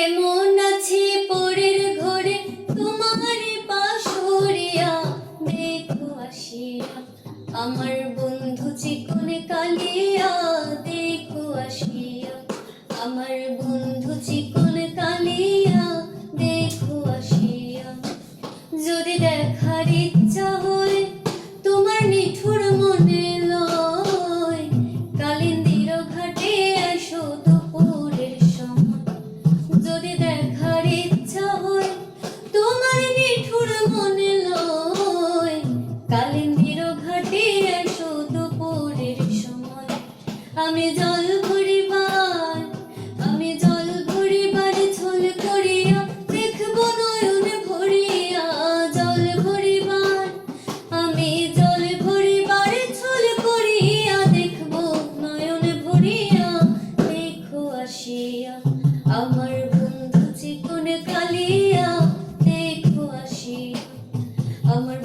কেমন আছে পরের ঘরে তোমার পাশরিয়া, দেখো আসিয়া আমার বন্ধু চিকন কালিয়া, দেখো আসিয়া আমার বন্ধু চিকন কালিয়া, দেখো আসিয়া। যদি দেখার ইচ্ছা হয় তোমার নিঠুর মনে লয়, কালিন্দির ঘাটে এসো দুপুরের সময়। যদি দেখার ইচ্ছা হয় তোমার নিঠুর মনে লয়, কালিন্দির ঘাটে এসো দুপুরের সময়। আমি জল ভরিবার, আমি জল ভরিবার ছল করিয়া দেখবো নয়ন ভরিয়া, জল ভরিবার, আমি জল ভরিবার ছল করিয়া দেখবো নয়ন ভরিয়া, দেখো আসিয়া আমার বন্ধু চিকন কালিয়া, দেখো আসিয়া আমার